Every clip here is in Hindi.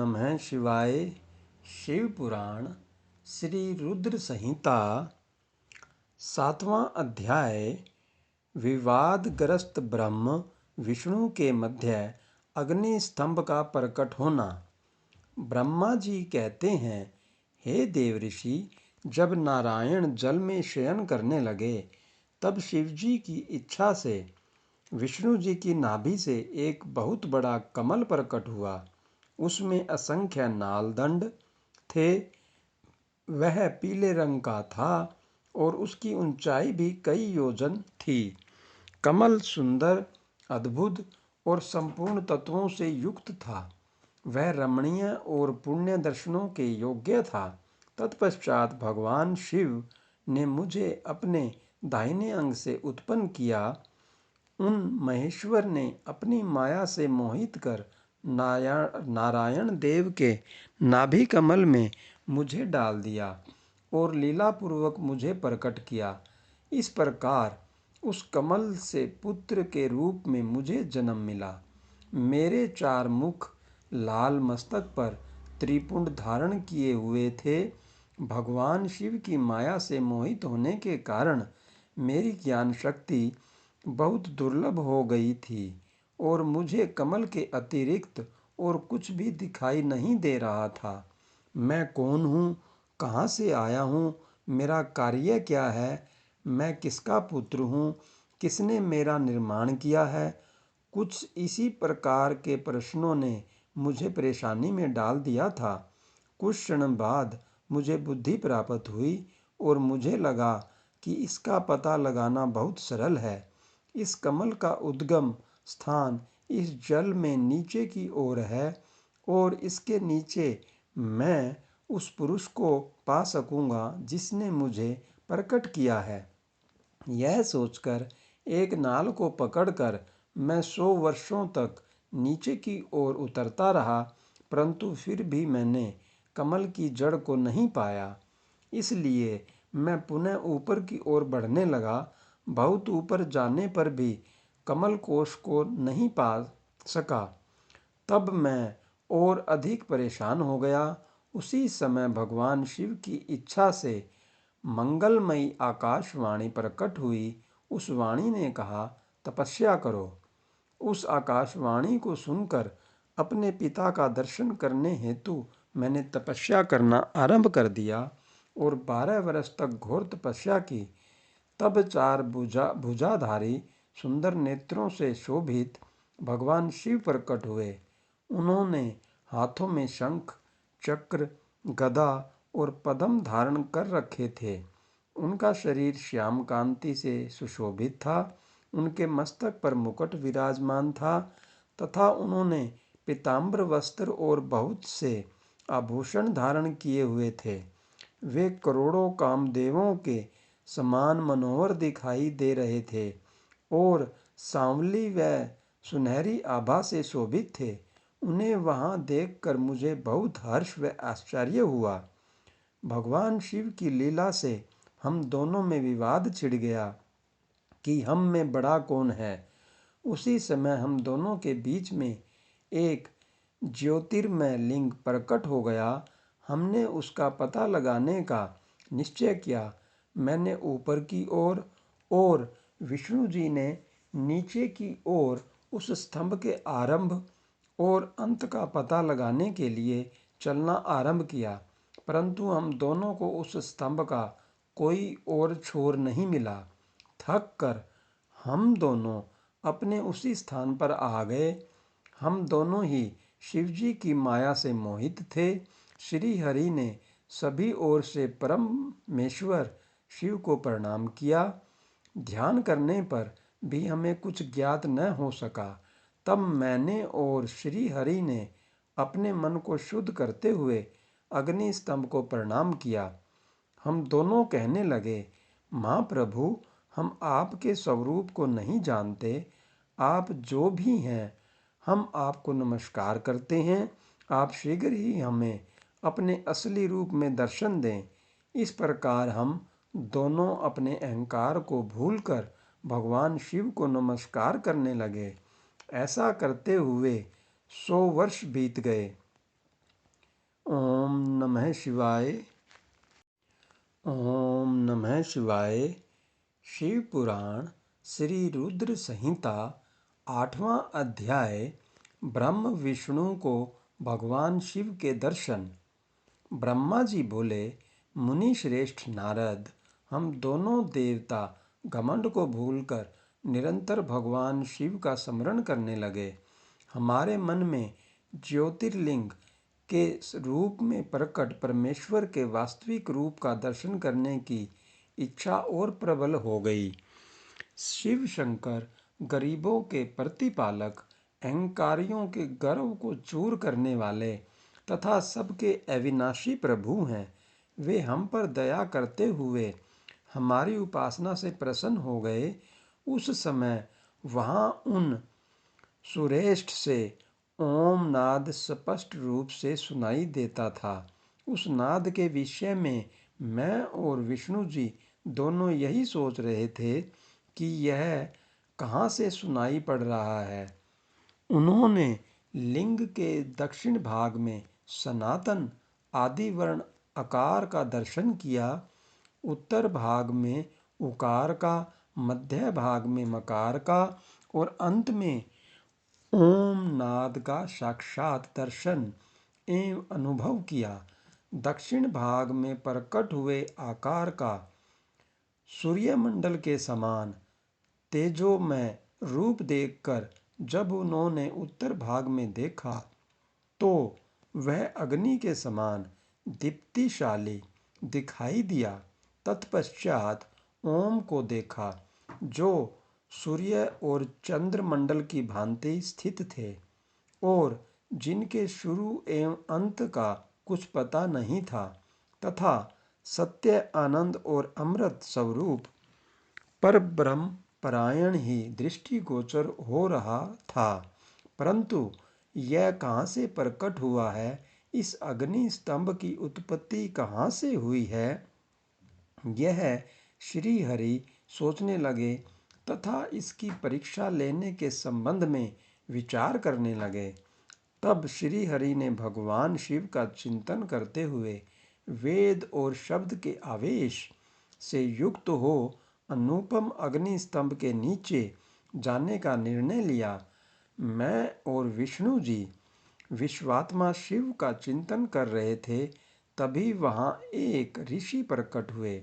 नमः शिवाय। शिव पुराण श्री रुद्र संहिता 7वां अध्याय। विवादग्रस्त ब्रह्म विष्णु के मध्य अग्नि स्तंभ का प्रकट होना। ब्रह्मा जी कहते हैं, हे देव ऋषि, जब नारायण जल में शयन करने लगे तब शिव जी की इच्छा से विष्णु जी की नाभि से एक बहुत बड़ा कमल प्रकट हुआ। उसमें असंख्य नालदंड थे। वह पीले रंग का था और उसकी ऊंचाई भी कई योजन थी। कमल सुंदर, अद्भुत और संपूर्ण तत्वों से युक्त था। वह रमणीय और पुण्य दर्शनों के योग्य था। तत्पश्चात भगवान शिव ने मुझे अपने दाहिने अंग से उत्पन्न किया। उन महेश्वर ने अपनी माया से मोहित कर नारायण देव के नाभि कमल में मुझे डाल दिया और लीलापूर्वक मुझे प्रकट किया। इस प्रकार उस कमल से पुत्र के रूप में मुझे जन्म मिला। मेरे 4 मुख लाल मस्तक पर त्रिपुंड धारण किए हुए थे। भगवान शिव की माया से मोहित होने के कारण मेरी ज्ञान शक्ति बहुत दुर्लभ हो गई थी और मुझे कमल के अतिरिक्त और कुछ भी दिखाई नहीं दे रहा था। मैं कौन हूँ, कहाँ से आया हूँ, मेरा कार्य क्या है, मैं किसका पुत्र हूँ, किसने मेरा निर्माण किया है, कुछ इसी प्रकार के प्रश्नों ने मुझे परेशानी में डाल दिया था। कुछ क्षण बाद मुझे बुद्धि प्राप्त हुई और मुझे लगा कि इसका पता लगाना बहुत सरल है। इस कमल का उद्गम स्थान इस जल में नीचे की ओर है और इसके नीचे मैं उस पुरुष को पा सकूंगा जिसने मुझे प्रकट किया है। यह सोचकर एक नाल को पकड़कर मैं 100 वर्षों तक नीचे की ओर उतरता रहा, परंतु फिर भी मैंने कमल की जड़ को नहीं पाया। इसलिए मैं पुनः ऊपर की ओर बढ़ने लगा। बहुत ऊपर जाने पर भी कमल कोश को नहीं पा सका। तब मैं और अधिक परेशान हो गया। उसी समय भगवान शिव की इच्छा से मंगलमयी आकाशवाणी प्रकट हुई। उस वाणी ने कहा, तपस्या करो। उस आकाशवाणी को सुनकर अपने पिता का दर्शन करने हेतु मैंने तपस्या करना आरंभ कर दिया और 12 वर्ष तक घोर तपस्या की। तब 4 भुजाधारी सुंदर नेत्रों से शोभित भगवान शिव प्रकट हुए। उन्होंने हाथों में शंख, चक्र, गदा और पद्म धारण कर रखे थे। उनका शरीर श्याम कांति से सुशोभित था। उनके मस्तक पर मुकुट विराजमान था तथा उन्होंने पीताम्बर वस्त्र और बहुत से आभूषण धारण किए हुए थे। वे करोड़ों कामदेवों के समान मनोहर दिखाई दे रहे थे और सांवली व सुनहरी आभा से शोभित थे। उन्हें वहां देखकर मुझे बहुत हर्ष व आश्चर्य हुआ। भगवान शिव की लीला से हम दोनों में विवाद छिड़ गया कि हम में बड़ा कौन है। उसी समय हम दोनों के बीच में एक ज्योतिर्मय लिंग प्रकट हो गया। हमने उसका पता लगाने का निश्चय किया। मैंने ऊपर की ओर और विष्णु जी ने नीचे की ओर उस स्तंभ के आरंभ और अंत का पता लगाने के लिए चलना आरंभ किया, परंतु हम दोनों को उस स्तंभ का कोई और छोर नहीं मिला। थक कर हम दोनों अपने उसी स्थान पर आ गए। हम दोनों ही शिवजी की माया से मोहित थे। श्री हरि ने सभी ओर से परमेश्वर शिव को प्रणाम किया। ध्यान करने पर भी हमें कुछ ज्ञात न हो सका। तब मैंने और श्री हरि ने अपने मन को शुद्ध करते हुए अग्नि स्तंभ को प्रणाम किया। हम दोनों कहने लगे, महाप्रभु, हम आपके स्वरूप को नहीं जानते। आप जो भी हैं, हम आपको नमस्कार करते हैं। आप शीघ्र ही हमें अपने असली रूप में दर्शन दें। इस प्रकार हम दोनों अपने अहंकार को भूलकर भगवान शिव को नमस्कार करने लगे। ऐसा करते हुए 100 वर्ष बीत गए। ओम नमः शिवाय। ओम नमः शिवाय। शिव पुराण श्री रुद्र संहिता 8वां अध्याय। ब्रह्म विष्णु को भगवान शिव के दर्शन। ब्रह्मा जी बोले, मुनि श्रेष्ठ नारद, हम दोनों देवता घमंड को भूलकर निरंतर भगवान शिव का स्मरण करने लगे। हमारे मन में ज्योतिर्लिंग के रूप में प्रकट परमेश्वर के वास्तविक रूप का दर्शन करने की इच्छा और प्रबल हो गई। शिव शंकर गरीबों के प्रतिपालक, अहंकारियों के गर्व को चूर करने वाले तथा सबके अविनाशी प्रभु हैं। वे हम पर दया करते हुए हमारी उपासना से प्रसन्न हो गए। उस समय वहाँ उन सुरेष्ठ से ओम नाद स्पष्ट रूप से सुनाई देता था। उस नाद के विषय में मैं और विष्णु जी दोनों यही सोच रहे थे कि यह कहाँ से सुनाई पड़ रहा है। उन्होंने लिंग के दक्षिण भाग में सनातन आदि वर्ण आकार का दर्शन किया, उत्तर भाग में उकार का, मध्य भाग में मकार का और अंत में ओम नाद का साक्षात दर्शन एवं अनुभव किया। दक्षिण भाग में प्रकट हुए आकार का सूर्यमंडल के समान तेजोमय रूप देखकर जब उन्होंने उत्तर भाग में देखा तो वह अग्नि के समान दीप्तिशाली दिखाई दिया। तत्पश्चात ओम को देखा जो सूर्य और चंद्रमंडल की भांति स्थित थे और जिनके शुरू एवं अंत का कुछ पता नहीं था तथा सत्य, आनंद और अमृत स्वरूप पर ब्रह्म परायण ही दृष्टिगोचर हो रहा था। परंतु यह कहाँ से प्रकट हुआ है, इस अग्नि स्तंभ की उत्पत्ति कहाँ से हुई है, यह श्री हरि सोचने लगे तथा इसकी परीक्षा लेने के संबंध में विचार करने लगे। तब श्री हरि ने भगवान शिव का चिंतन करते हुए वेद और शब्द के आवेश से युक्त हो अनुपम अग्नि स्तंभ के नीचे जाने का निर्णय लिया। मैं और विष्णु जी विश्वात्मा शिव का चिंतन कर रहे थे, तभी वहाँ एक ऋषि प्रकट हुए।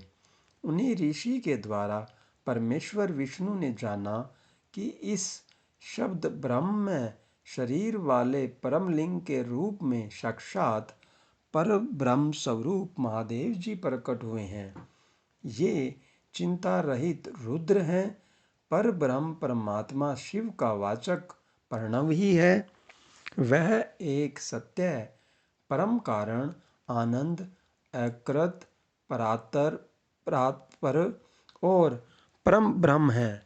उन्हीं ऋषि के द्वारा परमेश्वर विष्णु ने जाना कि इस शब्द ब्रह्म में शरीर वाले परमलिंग के रूप में साक्षात पर ब्रह्म स्वरूप महादेव जी प्रकट हुए हैं। ये चिंता रहित रुद्र हैं। पर ब्रह्म परमात्मा शिव का वाचक प्रणव ही है। वह एक सत्य, परम कारण, आनंद, अकृत, परात्पर, परात्पर और परम ब्रह्म है।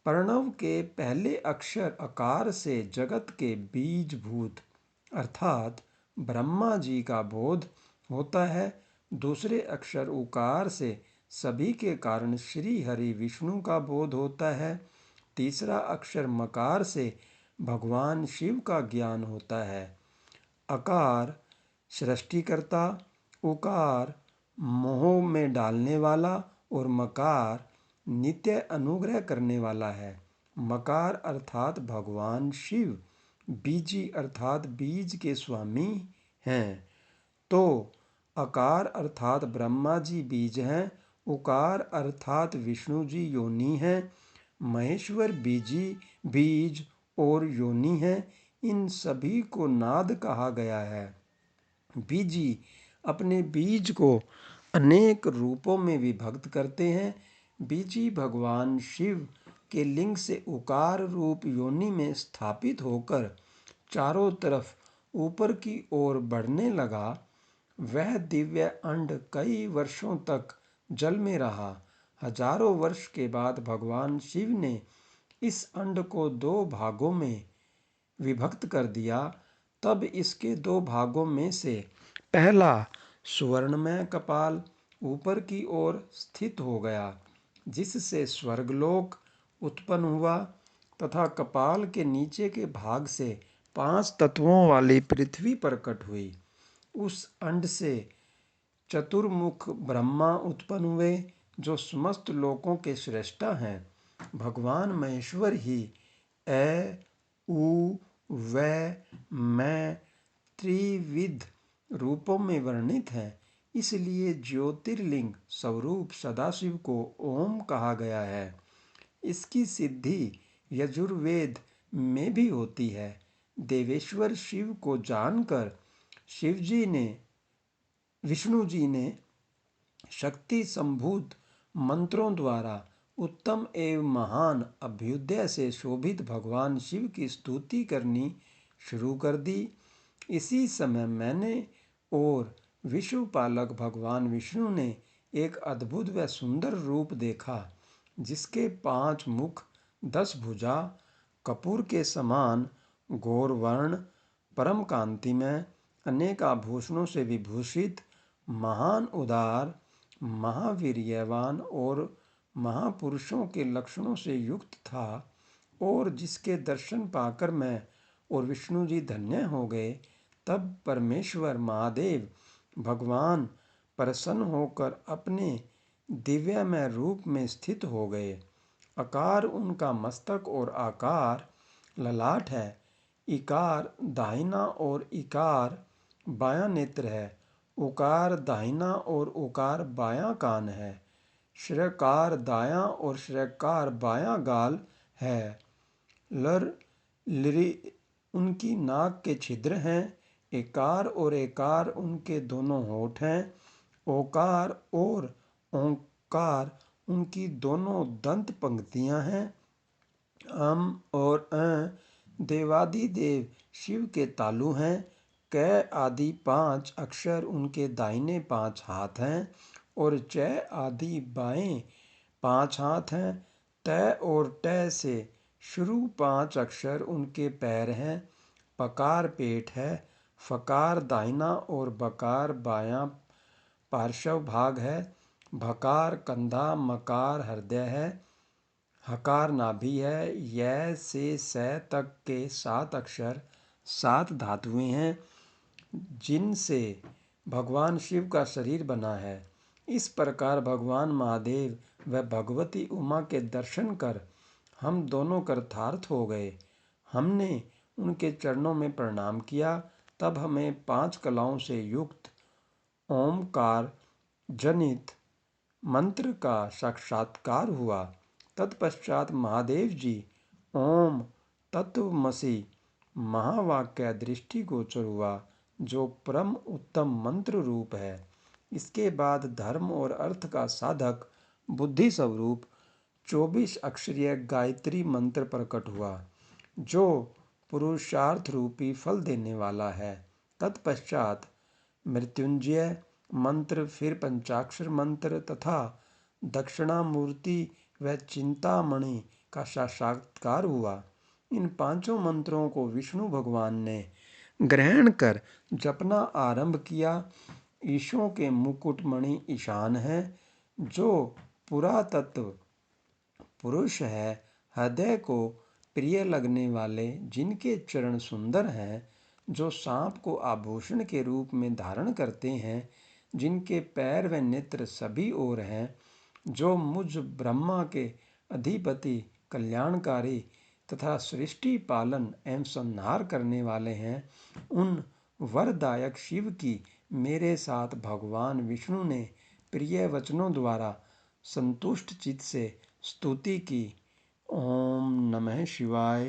प्रणव के पहले अक्षर आकार से जगत के बीजभूत अर्थात ब्रह्मा जी का बोध होता है। दूसरे अक्षर उकार से सभी के कारण श्री हरि विष्णु का बोध होता है। तीसरा अक्षर मकार से भगवान शिव का ज्ञान होता है। अकार सृष्टिकर्ता, उकार मोह में डालने वाला और मकार नित्य अनुग्रह करने वाला है। मकार अर्थात भगवान शिव बीजी अर्थात बीज के स्वामी हैं। तो अकार अर्थात ब्रह्मा जी बीज हैं, उकार अर्थात विष्णु जी योनि हैं, महेश्वर बीजी बीज और योनि हैं। इन सभी को नाद कहा गया है। बीजी अपने बीज को अनेक रूपों में विभक्त करते हैं। बीजी भगवान शिव के लिंग से उकार रूप योनि में स्थापित होकर चारों तरफ ऊपर की ओर बढ़ने लगा। वह दिव्य अंड कई वर्षों तक जल में रहा। हजारों वर्ष के बाद भगवान शिव ने इस अंड को दो भागों में विभक्त कर दिया। तब इसके दो भागों में से पहला सुवर्णमय कपाल ऊपर की ओर स्थित हो गया, जिससे स्वर्गलोक उत्पन्न हुआ तथा कपाल के नीचे के भाग से 5 तत्वों वाली पृथ्वी प्रकट हुई। उस अंड से चतुर्मुख ब्रह्मा उत्पन्न हुए जो समस्त लोकों के श्रेष्ठा हैं। भगवान महेश्वर ही ए उ वै मैं त्रिविध रूपों में वर्णित हैं। इसलिए ज्योतिर्लिंग स्वरूप सदाशिव को ओम कहा गया है। इसकी सिद्धि यजुर्वेद में भी होती है। देवेश्वर शिव को जानकर विष्णु जी ने शक्ति संभूत मंत्रों द्वारा उत्तम एवं महान अभ्युदय से शोभित भगवान शिव की स्तुति करनी शुरू कर दी। इसी समय मैंने और विश्वपालक भगवान विष्णु ने एक अद्भुत व सुंदर रूप देखा, जिसके 5 मुख, 10 भुजा, कपूर के समान गौर वर्ण, परम कांतिमय, अनेक आभूषणों से विभूषित, महान उदार, महावीर्यवान और महापुरुषों के लक्षणों से युक्त था, और जिसके दर्शन पाकर मैं और विष्णु जी धन्य हो गए। तब परमेश्वर महादेव भगवान प्रसन्न होकर अपने दिव्यमय रूप में स्थित हो गए। आकार उनका मस्तक और आकार ललाट है। इकार दाहिना और इकार बायां नेत्र है। उकार दाहिना और उकार बायां कान है। श्रकार दायां और श्रकार बायां गाल है। लर लिरि उनकी नाक के छिद्र हैं। एकार और एकार उनके दोनों होंठ हैं। ओकार और ओंकार उनकी दोनों दंत पंक्तियां हैं। और देवादिदेव शिव के तालु हैं। क आदि 5 अक्षर उनके दाहिने 5 हाथ हैं, और च आदि बाएं 5 हाथ हैं। त और ट से शुरू 5 अक्षर उनके पैर हैं। पकार पेट है। फकार दाहिना और बकार बायां पार्श्व भाग है। भकार कंधा, मकार हृदय है। हकार नाभि है। य से स तक के 7 अक्षर 7 धातुएं हैं, जिनसे भगवान शिव का शरीर बना है। इस प्रकार भगवान महादेव व भगवती उमा के दर्शन कर हम दोनों कृतार्थ हो गए। हमने उनके चरणों में प्रणाम किया। तब हमें 5 कलाओं से युक्त ओमकार जनित मंत्र का साक्षात्कार हुआ। तत्पश्चात महादेव जी ओम तत्वमसि महावाक्य दृष्टिगोचर हुआ, जो परम उत्तम मंत्र रूप है। इसके बाद धर्म और अर्थ का साधक बुद्धि स्वरूप 24 अक्षरीय गायत्री मंत्र प्रकट हुआ, जो पुरुषार्थ रूपी फल देने वाला है। तत्पश्चात मृत्युंजय मंत्र, फिर पंचाक्षर मंत्र तथा दक्षिणामूर्ति व चिंतामणि का साक्षात्कार हुआ। इन 5 मंत्रों को विष्णु भगवान ने ग्रहण कर जपना आरंभ किया। ईशों के मुकुटमणि ईशान है, जो पुरातत्व पुरुष है, हृदय को प्रिय लगने वाले, जिनके चरण सुंदर हैं, जो सांप को आभूषण के रूप में धारण करते हैं, जिनके पैर व नेत्र सभी ओर हैं, जो मुझ ब्रह्मा के अधिपति, कल्याणकारी तथा सृष्टि पालन एवं संहार करने वाले हैं। उन वरदायक शिव की मेरे साथ भगवान विष्णु ने प्रिय वचनों द्वारा संतुष्ट चित्त से स्तुति की। ओम नमः शिवाय।